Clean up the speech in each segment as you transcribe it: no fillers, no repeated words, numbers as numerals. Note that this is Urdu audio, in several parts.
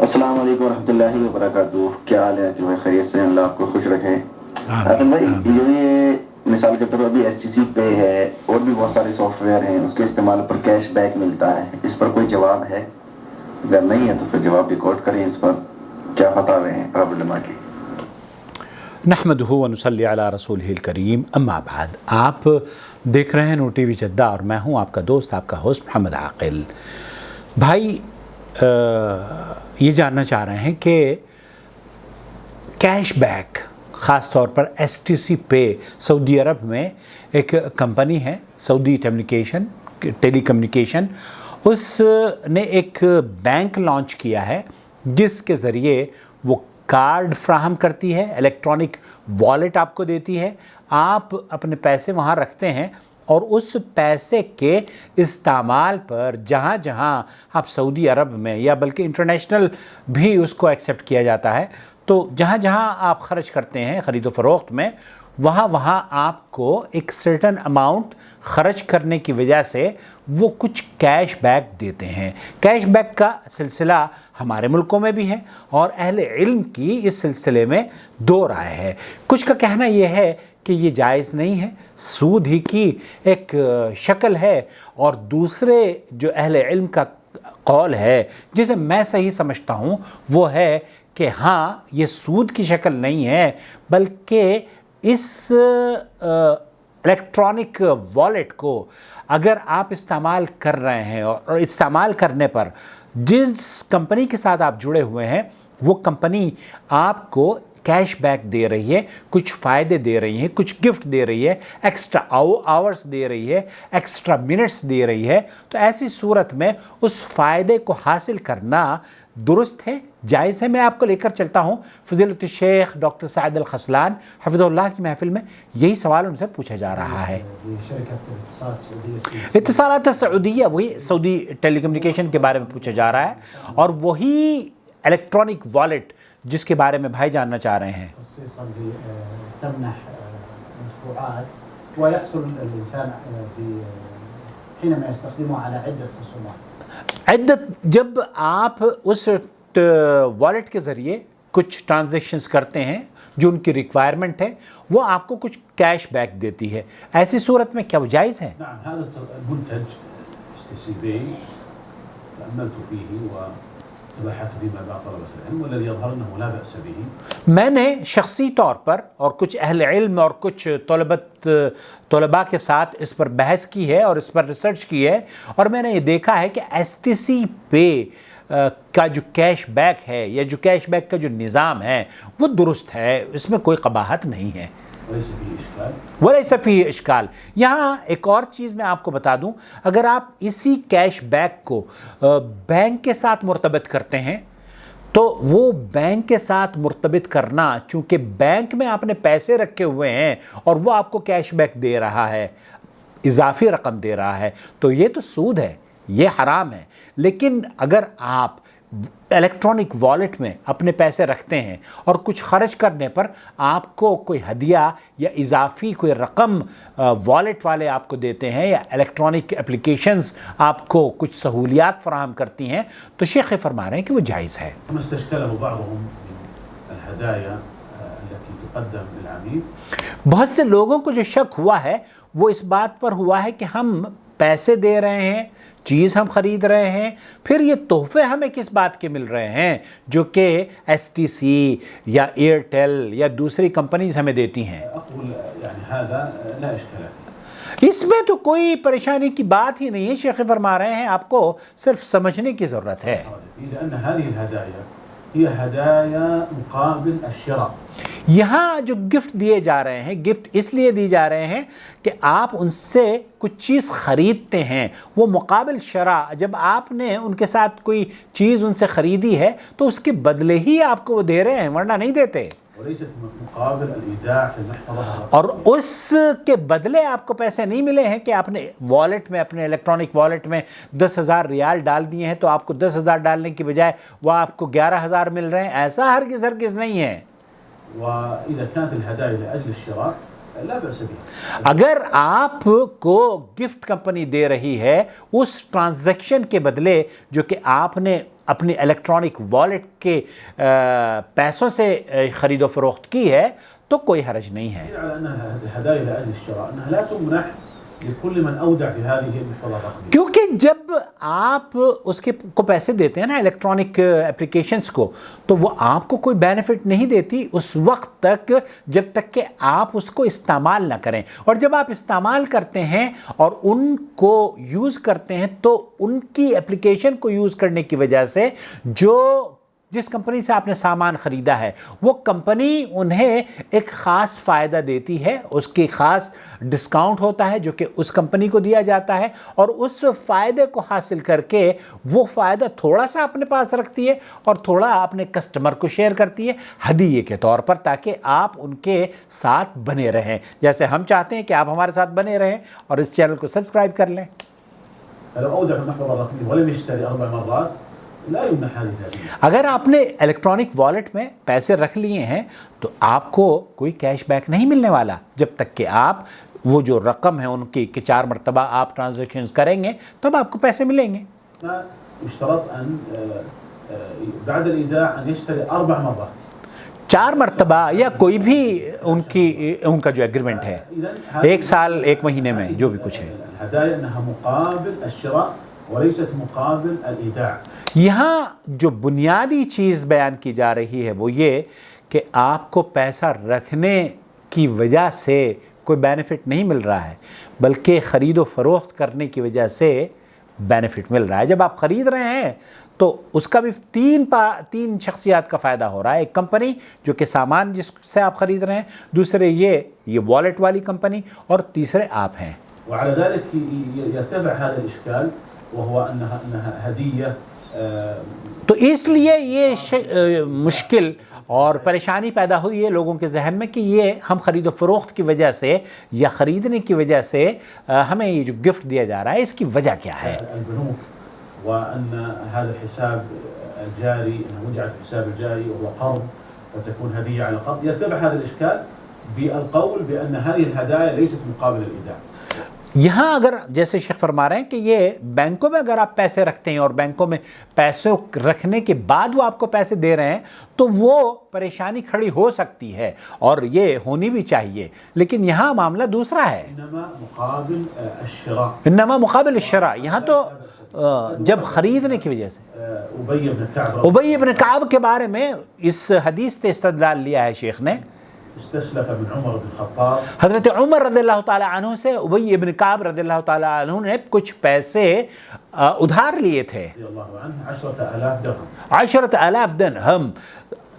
السلام علیکم ورحمۃ اللہ وبرکاتہ. کیا حال ہے؟ کہ بھائی خیریت سے ہیں؟ اللہ آپ کو خوش رکھے. آمین بھائی آمین. جو یہ مثال کے طور پر ابھی ایس ٹی سی پے ہے اور بھی بہت سارے سافٹ ویئر ہیں، اس کے استعمال پر کیش بیک ملتا ہے، اس پر کوئی جواب ہے؟ اگر نہیں ہے تو پھر جواب ریکارڈ کریں. اس پر کیا فتاوے ہیں پرابلم کی؟ نحمدہ و نصلی علی رسولہ الکریم. اما بعد، آپ دیکھ رہے ہیں نور ٹی وی جدہ اور میں ہوں آپ کا دوست، آپ کا ہوسٹ محمد عاقل. بھائی یہ جاننا چاہ رہے ہیں کہ کیش بیک، خاص طور پر ایس ٹی سی پے، سعودی عرب میں ایک کمپنی ہے سعودی ٹیلی کمیونیکیشن، اس نے ایک بینک لانچ کیا ہے جس کے ذریعے وہ کارڈ فراہم کرتی ہے، الیکٹرانک والیٹ آپ کو دیتی ہے، آپ اپنے پیسے وہاں رکھتے ہیں اور اس پیسے کے استعمال پر جہاں جہاں آپ سعودی عرب میں یا بلکہ انٹرنیشنل بھی اس کو ایکسیپٹ کیا جاتا ہے، تو جہاں جہاں آپ خرچ کرتے ہیں خرید و فروخت میں، وہاں آپ کو ایک سرٹن اماؤنٹ خرچ کرنے کی وجہ سے وہ کچھ کیش بیک دیتے ہیں. کیش بیک کا سلسلہ ہمارے ملکوں میں بھی ہے اور اہل علم کی اس سلسلے میں دو رائے ہے. کچھ کا کہنا یہ ہے کہ یہ جائز نہیں ہے، سود ہی کی ایک شکل ہے، اور دوسرے جو اہل علم کا قول ہے جسے میں صحیح سمجھتا ہوں وہ ہے کہ ہاں یہ سود کی شکل نہیں ہے، بلکہ اس الیکٹرانک والیٹ کو اگر آپ استعمال کر رہے ہیں اور استعمال کرنے پر جس کمپنی کے ساتھ آپ جڑے ہوئے ہیں وہ کمپنی آپ کو کیش بیک دے رہی ہے، کچھ فائدے دے رہی ہے، کچھ گفٹ دے رہی ہے، ایکسٹرا آورس دے رہی ہے، ایکسٹرا منٹس دے رہی ہے، تو ایسی صورت میں اس فائدے کو حاصل کرنا درست ہے، جائز ہے. میں آپ کو لے کر چلتا ہوں فضیلۃ الشیخ ڈاکٹر سعد الخذلان حفظہ اللہ کی محفل میں. یہی سوال ان سے پوچھا جا رہا ہے. اتصالات سعودیہ، وہی سعودی ٹیلی کمیونیکیشن کے بارے میں پوچھا جا رہا ہے، اور وہی الیکٹرانک والیٹ جس کے بارے میں بھائی جاننا چاہ رہے ہیں. تمنح مدفوعات ويحصل الإنسان حينما يستخدمه على عدة خصومات. جب آپ اس والیٹ کے ذریعے کچھ ٹرانزیکشنز کرتے ہیں جو ان کی ریکوائرمنٹ ہے، وہ آپ کو کچھ کیش بیک دیتی ہے، ایسی صورت میں کیا وہ جائز ہے؟ نعم، هذا المنتج STCB تأملت فيه وتبحثت فيما بعد طلبة العلم والذي يظهر أنه لا بأس به. میں نے شخصی طور پر اور کچھ اہل علم اور کچھ طلباء کے ساتھ اس پر بحث کی ہے اور اس پر ریسرچ کی ہے، اور میں نے یہ دیکھا ہے کہ ایس ٹی سی پے کا جو کیش بیک ہے یا جو کیش بیک کا جو نظام ہے وہ درست ہے، اس میں کوئی قباحت نہیں ہے. ولیس فیہ اشکال. یہاں ایک اور چیز میں آپ کو بتا دوں، اگر آپ اسی کیش بیک کو بینک کے ساتھ مرتبط کرتے ہیں تو وہ بینک کے ساتھ مرتبط کرنا، چونکہ بینک میں آپ نے پیسے رکھے ہوئے ہیں اور وہ آپ کو کیش بیک دے رہا ہے، اضافی رقم دے رہا ہے، تو یہ تو سود ہے، یہ حرام ہے. لیکن اگر آپ الیکٹرانک والیٹ میں اپنے پیسے رکھتے ہیں اور کچھ خرچ کرنے پر آپ کو کوئی ہدیہ یا اضافی کوئی رقم والیٹ والے آپ کو دیتے ہیں یا الیکٹرانک اپلیکیشنز آپ کو کچھ سہولیات فراہم کرتی ہیں، تو شیخ فرما رہے ہیں کہ وہ جائز ہے. بہت سے لوگوں کو جو شک ہوا ہے وہ اس بات پر ہوا ہے کہ ہم پیسے دے رہے ہیں، چیز ہم خرید رہے ہیں، پھر یہ تحفے ہمیں کس بات کے مل رہے ہیں جو کہ ایس ٹی سی یا ایئرٹیل یا دوسری کمپنیز ہمیں دیتی ہیں. اس میں تو کوئی پریشانی کی بات ہی نہیں ہے. شیخ فرما رہے ہیں آپ کو صرف سمجھنے کی ضرورت ہے. یہاں جو گفٹ دیے جا رہے ہیں، گفٹ اس لیے دی جا رہے ہیں کہ آپ ان سے کچھ چیز خریدتے ہیں، وہ مقابل شرع. جب آپ نے ان کے ساتھ کوئی چیز ان سے خریدی ہے تو اس کے بدلے ہی آپ کو وہ دے رہے ہیں، ورنہ نہیں دیتے. اور اس کے بدلے آپ کو پیسے نہیں ملے ہیں کہ آپ نے والیٹ میں، اپنے الیکٹرانک والیٹ میں 10,000 ریال ڈال دیے ہیں تو آپ کو 10,000 ڈالنے کی بجائے وہ آپ کو 11,000 مل رہے ہیں. ایسا ہرگز نہیں ہے. اگر آپ کو گفٹ کمپنی دے رہی ہے اس ٹرانزیکشن کے بدلے جو کہ آپ نے اپنی الیکٹرانک والیٹ کے پیسوں سے خرید و فروخت کی ہے تو کوئی حرج نہیں ہے. على أن الهدايا لأجل الشراء أنها لا تمنح لكل من أودع في هذه المحفظة الرقمية. کیونکہ جب آپ اس کے کو پیسے دیتے ہیں نا الیکٹرانک اپلیکیشنز کو تو وہ آپ کو کوئی بینیفٹ نہیں دیتی اس وقت تک جب تک کہ آپ اس کو استعمال نہ کریں. اور جب آپ استعمال کرتے ہیں اور ان کو یوز کرتے ہیں تو ان کی اپلیکیشن کو یوز کرنے کی وجہ سے جس کمپنی سے آپ نے سامان خریدا ہے وہ کمپنی انہیں ایک خاص فائدہ دیتی ہے، اس کی خاص ڈسکاؤنٹ ہوتا ہے جو کہ اس کمپنی کو دیا جاتا ہے، اور اس فائدے کو حاصل کر کے وہ فائدہ تھوڑا سا اپنے پاس رکھتی ہے اور تھوڑا اپنے کسٹمر کو شیئر کرتی ہے ہدیے کے طور پر، تاکہ آپ ان کے ساتھ بنے رہیں، جیسے ہم چاہتے ہیں کہ آپ ہمارے ساتھ بنے رہیں اور اس چینل کو سبسکرائب کر لیں. فلو أودع في المحفظة الرقمية ولم يشتري 4 مرات لا يمنح هذه الهدية. اگر آپ نے الیکٹرانک والیٹ میں پیسے رکھ لیے ہیں تو آپ کو کوئی کیش بیک نہیں ملنے والا جب تک کہ آپ وہ جو رقم ہے ان کی کہ 4 مرتبہ آپ ٹرانزیکشنز کریں گے تب آپ کو پیسے ملیں گے. يشترط أن بعد الإيداع أن يشتري 4 مرات. 4 مرتبہ یا کوئی بھی ان کا جو ایگریمنٹ ہے 1 سال 1 مہینے میں جو بھی کچھ ہے. الهدايا أنها مقابل الشراء وليست مقابل الإيداع. یہاں جو بنیادی چیز بیان کی جا رہی ہے وہ یہ کہ آپ کو پیسہ رکھنے کی وجہ سے کوئی بینیفٹ نہیں مل رہا ہے بلکہ خرید و فروخت کرنے کی وجہ سے بینیفٹ مل رہا ہے. جب آپ خرید رہے ہیں تو اس کا بھی تین شخصیات کا فائدہ ہو رہا ہے. ایک کمپنی جو کہ سامان جس سے آپ خرید رہے ہیں، دوسرے یہ والیٹ والی کمپنی، اور تیسرے آپ ہیں. وعلى ذلك يرتفع هذا الإشكال وهو أنها هدية. تو اس لیے یہ مشکل اور پریشانی پیدا ہوئی ہے لوگوں کے ذہن میں کہ یہ ہم خرید و فروخت کی وجہ سے یا خریدنے کی وجہ سے ہمیں یہ جو گفٹ دیا جا رہا ہے اس کی وجہ کیا ہے. البنوك وأن هذا الحساب الجاري أنه وضع في الحساب الجاري وهو قرض فتكون هدية على قرض. يرتفع هذا الإشكال بالقول بأن هذه الهدايا ليست مقابل الإيداع. یہاں اگر جیسے شیخ فرما رہے ہیں کہ یہ بینکوں میں اگر آپ پیسے رکھتے ہیں اور بینکوں میں پیسے رکھنے کے بعد وہ آپ کو پیسے دے رہے ہیں تو وہ پریشانی کھڑی ہو سکتی ہے اور یہ ہونی بھی چاہیے، لیکن یہاں معاملہ دوسرا ہے. انما مقابل الشراء یہاں تو جب خریدنے کی وجہ سے ابی بن کعب کے بارے میں اس حدیث سے استدلال لیا ہے شیخ نے. استسلف من عمر بن الخطاب، حضرت عمر رضی اللہ تعالی عنہ سے ابی بن کعب رضی اللہ تعالی عنہ نے کچھ پیسے ادھار لیے تھے. 10,000 درہم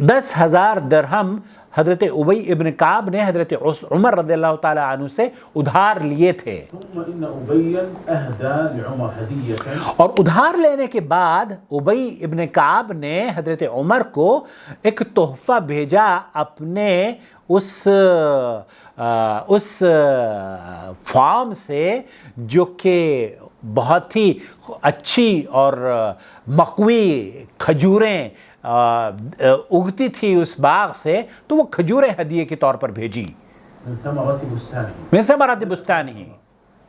10,000 درہم حضرت ابی ابن کعب نے حضرت عمر رضی اللہ تعالی عنہ سے ادھار لیے تھے. اور ادھار لینے کے بعد ابی ابن کعب نے حضرت عمر کو ایک تحفہ بھیجا اپنے اس فارم سے جو کہ بہت ہی اچھی اور مقوی کھجوریں اگتی تھی اس باغ سے، تو وہ کھجوریں ہدیے کے طور پر بھیجی. من ثمرات بستانه.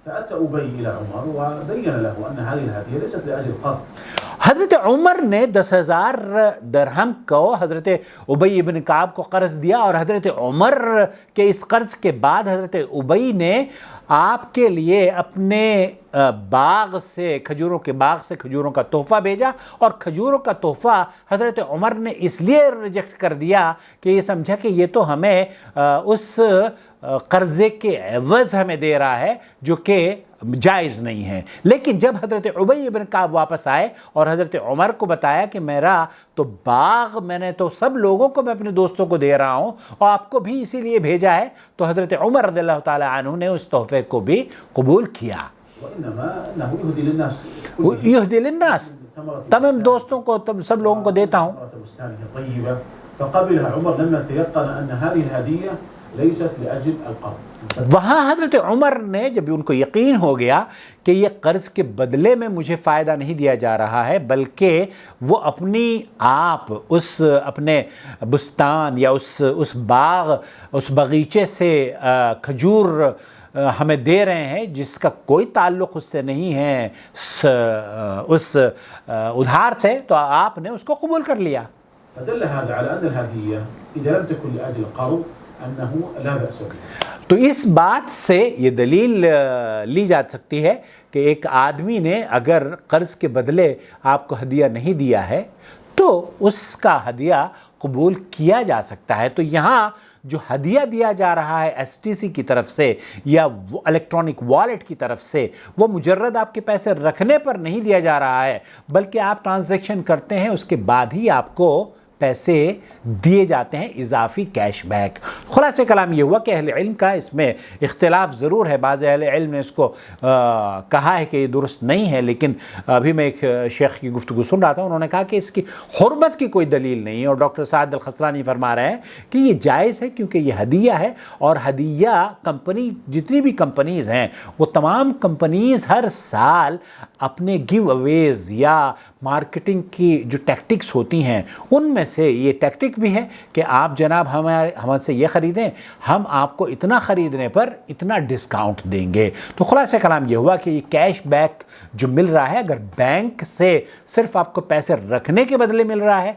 فأتى أبي إلى عمر وبين له أن هذه الهدية ليست لأجل قرض. حضرت عمر نے 10,000 درہم کو حضرت ابی ابن کعب کو قرض دیا، اور حضرت عمر کے اس قرض کے بعد حضرت ابی نے آپ کے لیے اپنے باغ سے کھجوروں کے باغ سے کھجوروں کا تحفہ بھیجا. اور کھجوروں کا تحفہ حضرت عمر نے اس لیے ریجیکٹ کر دیا کہ یہ سمجھا کہ یہ تو ہمیں اس قرضے کے عوض ہمیں دے رہا ہے جو کہ جائز نہیں ہے. لیکن جب حضرت ابی ابن کعب واپس آئے اور حضرت عمر کو بتایا کہ میرا تو باغ میں نے تو سب لوگوں کو میں اپنے دوستوں کو دے رہا ہوں اور آپ کو بھی اسی لیے بھیجا ہے، تو حضرت عمر رضی اللہ تعالی عنہ نے اس تحفے کو بھی قبول کیا. یہدی للناس، تمام دوستوں کو سب لوگوں کو دیتا ہوں. فقبلها عمر لما تيقن أن هذه الهدية ليست لأجل القرض. وہاں حضرت عمر نے جب ان کو یقین ہو گیا کہ یہ قرض کے بدلے میں مجھے فائدہ نہیں دیا جا رہا ہے بلکہ وہ اپنی آپ اس اپنے بستان یا اس باغ اس باغیچے سے کھجور ہمیں دے رہے ہیں جس کا کوئی تعلق اس سے نہیں ہے اس ادھار سے، تو آپ نے اس کو قبول کر لیا۔ فدل هذا على أن الهدية إذا لم تكن لأجل القرض أنه لا بأس به۔ تو اس بات سے یہ دلیل لی جا سکتی ہے کہ ایک آدمی نے اگر قرض کے بدلے آپ کو ہدیہ نہیں دیا ہے تو اس کا ہدیہ قبول کیا جا سکتا ہے۔ تو یہاں جو ہدیہ دیا جا رہا ہے ایس ٹی سی کی طرف سے یا الیکٹرانک والیٹ کی طرف سے، وہ مجرد آپ کے پیسے رکھنے پر نہیں دیا جا رہا ہے، بلکہ آپ ٹرانزیکشن کرتے ہیں اس کے بعد ہی آپ کو پیسے دیے جاتے ہیں، اضافی کیش بیک۔ خلاصہ کلام یہ ہوا کہ اہل علم کا اس میں اختلاف ضرور ہے، بعض اہل علم نے اس کو کہا ہے کہ یہ درست نہیں ہے، لیکن ابھی میں ایک شیخ کی گفتگو سن رہا تھا، انہوں نے کہا کہ اس کی حرمت کی کوئی دلیل نہیں ہے، اور ڈاکٹر سعد الخسرانی فرما رہے ہیں کہ یہ جائز ہے کیونکہ یہ ہدیہ ہے، اور ہدیہ کمپنی جتنی بھی کمپنیز ہیں وہ تمام کمپنیز ہر سال اپنے گیو اویز یا مارکیٹنگ کی جو ٹیکٹکس ہوتی ہیں ان میں سے یہ ٹیکٹک بھی ہے کہ آپ جناب ہم سے یہ خریدیں، ہم آپ کو اتنا خریدنے پر اتنا ڈسکاؤنٹ دیں گے۔ تو خلاصہ کلام یہ ہوا کہ یہ کیش بیک جو مل رہا ہے، اگر بینک سے صرف آپ کو پیسے رکھنے کے بدلے مل رہا ہے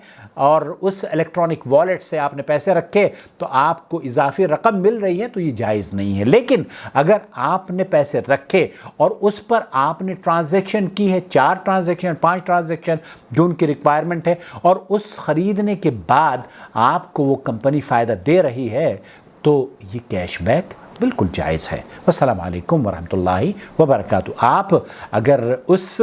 اور اس الیکٹرانک والیٹ سے آپ نے پیسے رکھے تو آپ کو اضافی رقم مل رہی ہے، تو یہ جائز نہیں ہے۔ لیکن اگر آپ نے پیسے رکھے اور اس پر آپ نے ٹرانزیکشن کی ہے، 4 ٹرانزیکشن 5 ٹرانزیکشن جو ان کی ریکوائرمنٹ ہے، اور اس خریدنے کے بعد آپ کو وہ کمپنی فائدہ دے رہی ہے، تو یہ کیش بیک بالکل جائز ہے۔ والسلام علیکم ورحمۃ اللہ وبرکاتہ۔ آپ اگر اس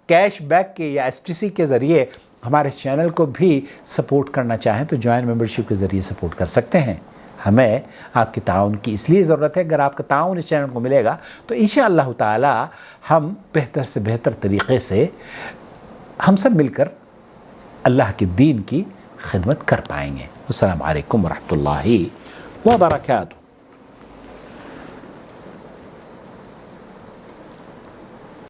کیش بیک کے یا ایس ٹی سی کے ذریعے ہمارے چینل کو بھی سپورٹ کرنا چاہیں تو جوائن ممبرشپ کے ذریعے سپورٹ کر سکتے ہیں۔ ہمیں آپ کے تعاون کی اس لیے ضرورت ہے، اگر آپ کا تعاون اس چینل کو ملے گا تو انشاءاللہ تعالی ہم بہتر سے بہتر طریقے سے ہم سب مل کر اللہ کے دین کی خدمت کر پائیں گے۔ السلام علیکم ورحمۃ اللہ وبرکاتہ۔